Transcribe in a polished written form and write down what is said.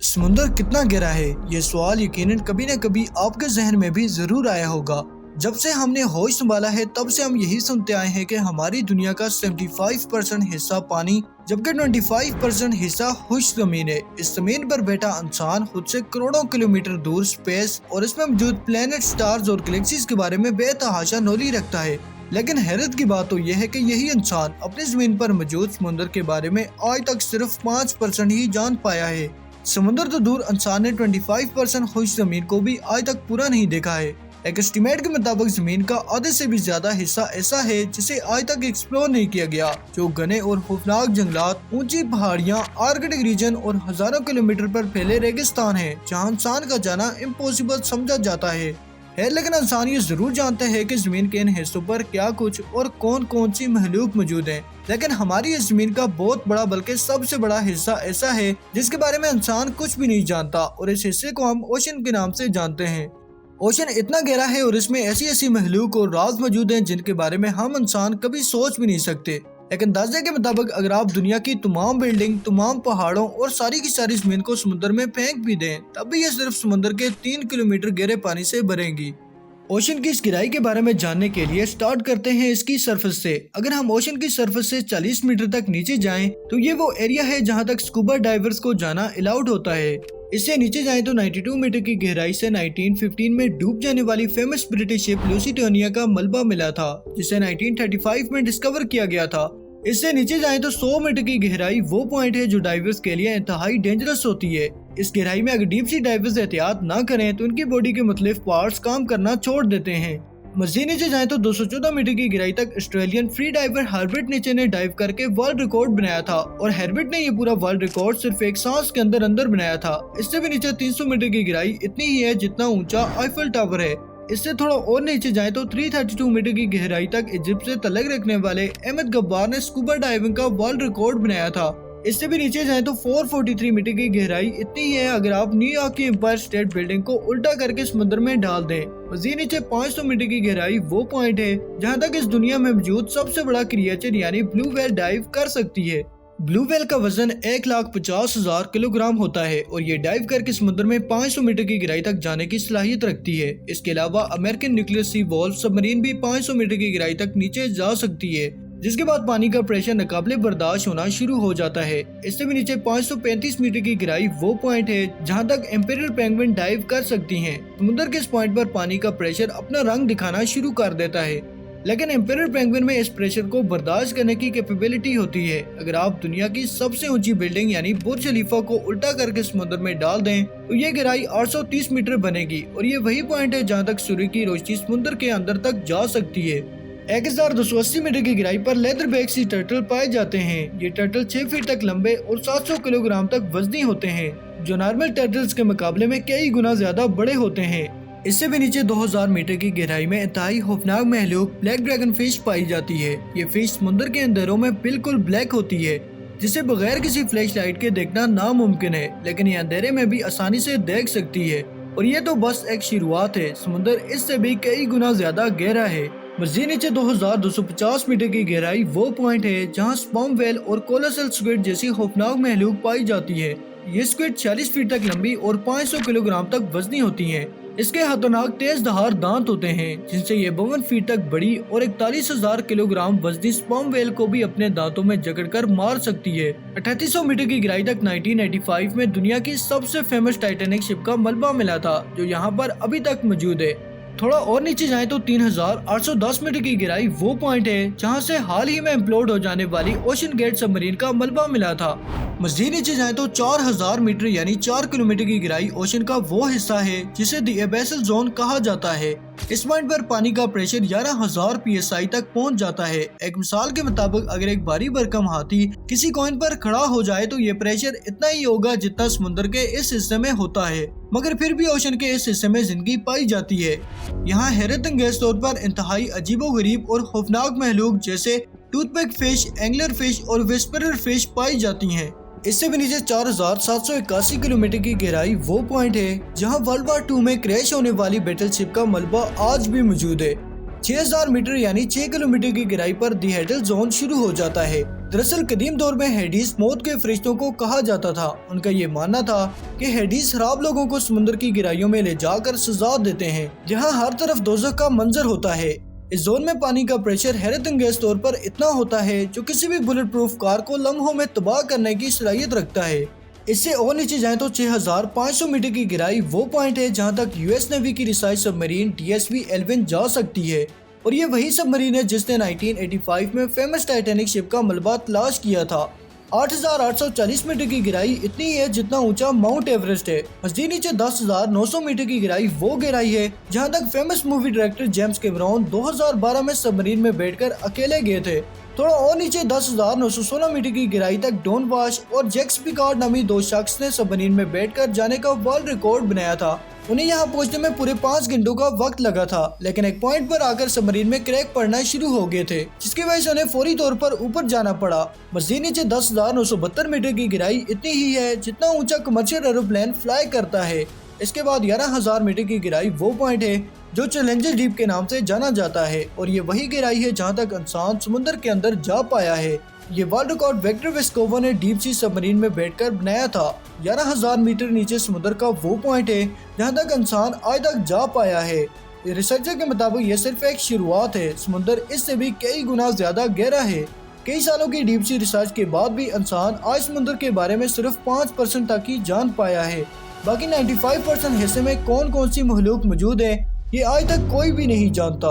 समुंदर कितना गहरा है, ये सवाल यकीनन कभी न कभी आपके जहन में भी जरूर आया होगा। जब से हमने होश संभाला है तब से हम यही सुनते आए हैं कि हमारी दुनिया का 75% हिस्सा पानी जबकि 25% हिस्सा खुश्क जमीन है। इस जमीन पर बैठा इंसान खुद से करोड़ों किलोमीटर दूर स्पेस और इसमें मौजूद प्लेनेट, स्टार्स और गैलेक्सीज के बारे में बेतहाशा नॉलेज रखता है। लेकिन हैरत की बात तो यह है कि यही इंसान अपनी जमीन पर मौजूद समुंदर के बारे में आज तक सिर्फ 5% ही जान पाया है। समुंदर तो दूर, इंसान ने 25% खुश्क जमीन को भी आज तक पूरा नहीं देखा है। एक एस्टीमेट के मुताबिक जमीन का आधे से भी ज्यादा हिस्सा ऐसा है जिसे आज तक एक्सप्लोर नहीं किया गया, जो घने और खौफनाक जंगलात, ऊंची पहाड़ियां, आर्कटिक रीजन और हजारों किलोमीटर पर फैले रेगिस्तान है, जहां इंसान का जाना इम्पॉसिबल समझा जाता है। लेकिन इंसान ये जरूर जानते हैं कि जमीन के इन हिस्सों पर क्या कुछ और कौन कौन सी महलूक मौजूद हैं। लेकिन हमारी इस जमीन का बहुत बड़ा बल्कि सबसे बड़ा हिस्सा ऐसा है जिसके बारे में इंसान कुछ भी नहीं जानता, और इस हिस्से को हम ओशन के नाम से जानते हैं। ओशन इतना गहरा है और इसमें ऐसी ऐसी महलूक और राज मौजूद हैं जिनके बारे में हम इंसान कभी सोच भी नहीं सकते। लेकिन अंदाजे के मुताबिक अगर आप दुनिया की तमाम बिल्डिंग, तमाम पहाड़ों और सारी की सारी जमीन को समुद्र में फेंक भी दें, तब भी ये सिर्फ समुद्र के 3 किलोमीटर गहरे पानी से भरेंगी। ओशन की इस गहराई के बारे में जानने के लिए स्टार्ट करते हैं इसकी सरफेस से। अगर हम ओशन की सरफेस से 40 मीटर तक नीचे जाएं, तो ये वो एरिया है जहां तक स्कूबा डाइवर्स को जाना अलाउड होता है। इससे नीचे जाएं तो 92 मीटर की गहराई से 1915 में डूब जाने वाली फेमस ब्रिटिश शिप लूसिडोनिया का मलबा मिला था, जिसे 1935 में डिस्कवर किया गया था। इससे नीचे जाएं तो 100 मीटर की गहराई वो पॉइंट है जो डाइवर्स के लिए इंतहाई डेंजरस होती है। इस गहराई में अगर डीप सी डाइवर्स एहतियात ना करें तो उनकी बॉडी के मुख्तलिफ पार्ट्स काम करना छोड़ देते हैं। मजीद नीचे जाएं तो 214 मीटर की गहराई तक ऑस्ट्रेलियन फ्री डाइवर हर्बर्ट नीचे ने डाइव करके वर्ल्ड रिकॉर्ड बनाया था, और हर्बर्ट ने ये पूरा वर्ल्ड रिकॉर्ड सिर्फ एक सांस के अंदर बनाया था। इससे भी नीचे 300 मीटर की गहराई इतनी ही है जितना ऊंचा आईफल टावर है। इससे थोड़ा और नीचे जाएं तो 332 मीटर की गहराई तक इजिप्ट से तलक रखने वाले अहमद गब्बार ने स्कूबा डाइविंग का वर्ल्ड रिकॉर्ड बनाया था। इससे भी नीचे जाएं तो 443 मीटर की गहराई इतनी ही है अगर आप न्यूयॉर्क की एम्पायर स्टेट बिल्डिंग को उल्टा करके समुद्र में डाल दें। मजीद नीचे 500 मीटर की गहराई वो पॉइंट है जहां तक इस दुनिया में मौजूद सबसे बड़ा क्रिएचर यानी ब्लू व्हेल डाइव कर सकती है। ब्लू व्हेल का वजन 1,50,000 किलोग्राम होता है और ये डाइव करके समुद्र में 500 मीटर की गहराई तक जाने की सलाहियत रखती है। इसके अलावा अमेरिकन न्यूक्लियर सी वॉल्व सबमरीन भी 500 मीटर की गहराई तक नीचे जा सकती है, जिसके बाद पानी का प्रेशर नाकाबिले बर्दाश्त होना शुरू हो जाता है। इससे भी नीचे 535 मीटर की गहराई वो पॉइंट है जहां तक एम्पेरियल पेंगुइन डाइव कर सकती हैं। समुद्र के इस पॉइंट पर पानी का प्रेशर अपना रंग दिखाना शुरू कर देता है, लेकिन एम्पेरियल पेंगुइन में इस प्रेशर को बर्दाश्त करने की कैपेबिलिटी होती है। अगर आप दुनिया की सबसे ऊंची बिल्डिंग यानी बुर्ज खलीफा को उल्टा करके समुद्र में डाल दें तो ये गहराई 830 मीटर बनेगी, और ये वही पॉइंट है जहां तक सूर्य की रोशनी समुद्र के अंदर तक जा सकती है। 1280 मीटर की गहराई पर लेदर बैक सी टर्टल पाए जाते हैं। ये टर्टल 6 फीट तक लंबे और 700 किलोग्राम तक वजनी होते हैं, जो नॉर्मल टर्टल्स के मुकाबले में कई गुना ज्यादा बड़े होते हैं। इससे भी नीचे 2000 मीटर की गहराई में इंतहाई खौफनाक महलूक ब्लैक ड्रैगन फिश पाई जाती है। ये फिश समुद्र के अंधेरों में बिल्कुल ब्लैक होती है, जिसे बगैर किसी फ्लैश लाइट के देखना नामुमकिन है, लेकिन ये अंधेरे में भी आसानी से देख सकती है। और ये तो बस एक शुरुआत है, समुद्र इससे भी कई गुना ज्यादा गहरा है। मजीद नीचे 2250 मीटर की गहराई वो पॉइंट है जहाँ स्पर्म व्हेल और कोलोसल स्क्विड जैसी खौफनाक महलूक पाई जाती है। ये स्क्विड 40 फीट तक लंबी और 500 किलोग्राम तक वजनी होती हैं। इसके खतरनाक तेज धार दांत होते हैं जिनसे ये 52 फीट तक बड़ी और 41,000 किलोग्राम वजनी स्पर्म व्हेल को भी अपने दांतों में जकड़कर मार सकती है। 3800 मीटर की गहराई तक 1985 में दुनिया की सबसे फेमस टाइटैनिक शिप का मलबा मिला था, जो यहाँ पर अभी तक मौजूद है। थोड़ा और नीचे जाएं तो 3810 मीटर की गहराई वो पॉइंट है जहां से हाल ही में इम्प्लोड हो जाने वाली ओशन गेट सबमरीन का मलबा मिला था। मजीद नीचे जाएं तो 4000 मीटर यानी 4 किलोमीटर की गहराई ओशन का वो हिस्सा है जिसे द एबेसल जोन कहा जाता है। इस पॉइंट पर पानी का प्रेशर 11,000 psi तक पहुंच जाता है। एक मिसाल के मुताबिक अगर एक भारी भरकम हाथी किसी कॉइन पर खड़ा हो जाए तो ये प्रेशर इतना ही होगा जितना समुद्र के इस हिस्से में होता है, मगर फिर भी ओशन के इस हिस्से में जिंदगी पाई जाती है। यहाँ हैरत अंगेज तौर पर इंतहाई अजीबोगरीब और खौफनाक महलूक जैसे टूथपिक फिश, एंगलर फिश और विस्परर फिश पाई जाती हैं। इससे भी नीचे 4781 किलोमीटर की गहराई वो पॉइंट है जहां वर्ल्ड वार 2 में क्रैश होने वाली बैटलशिप का मलबा आज भी मौजूद है। 6000 मीटर यानी 6 किलोमीटर की गहराई पर दी हेडल जोन शुरू हो जाता है। दरअसल कदीम दौर में हेडिस मौत के फरिश्तों को कहा जाता था। उनका ये मानना था कि हेडिस खराब लोगों को समुद्र की गहराइयों में ले जाकर सजा देते हैं, जहां हर तरफ दोज़ख का मंजर होता है। इस जोन में पानी का प्रेशर हैरत अंगेज तौर पर इतना होता है जो किसी भी बुलेट प्रूफ कार को लम्हों में तबाह करने की सलाहियत रखता है। इससे और नीचे जाएं तो 6500 मीटर की गहराई वो पॉइंट है जहां तक यूएस नेवी की रिसर्च सबमरीन DSV-11 जा सकती है, और ये वही सबमरीन है जिसने 1985 में फेमस टाइटैनिक शिप का मलबा तलाश किया था। 8840 मीटर की गहराई इतनी ही है जितना ऊंचा माउंट एवरेस्ट है। मज़ीद नीचे 10,900 मीटर की गहराई वो गहराई है जहां तक famous movie director James Cameron 2012 में सबमरीन में बैठकर अकेले गए थे। थोड़ा और नीचे 10,916 मीटर की गहराई तक डॉन वाश और जैक्स पिकार्ड नामी दो शख्स ने सबमरीन में बैठकर जाने का वर्ल्ड रिकॉर्ड बनाया था। उन्हें यहाँ पहुँचने में पूरे 5 घंटों का वक्त लगा था, लेकिन एक पॉइंट पर आकर सबमरीन में क्रैक पड़ना शुरू हो गए थे, जिसकी वजह से उन्हें फौरी तौर पर ऊपर जाना पड़ा। मज़ीद नीचे 10,972 मीटर की गहराई इतनी ही है जितना ऊंचा कमर्शियल एरोप्लेन फ्लाई करता है। इसके बाद 11,000 मीटर की गहराई वो पॉइंट है जो चैलेंजर डीप के नाम से जाना जाता है, और ये वही गहराई है जहाँ तक इंसान समुद्र के अंदर जा पाया है। ये वर्ल्ड रिकॉर्ड विक्टर वेस्कोवा ने डीप सी सबमरीन में बैठकर बनाया था। 11,000 मीटर नीचे समुद्र का वो पॉइंट है जहाँ तक इंसान आज तक जा पाया है। रिसर्चर के मुताबिक ये सिर्फ एक शुरुआत है, समुद्र इससे भी कई गुना ज्यादा गहरा है। कई सालों की डीप सी रिसर्च के बाद भी इंसान आज समुद्र के बारे में सिर्फ 5% तक ही जान पाया है। बाकी 95% हिस्से में कौन कौन सी मखलूक मौजूद है ये आज तक कोई भी नहीं जानता।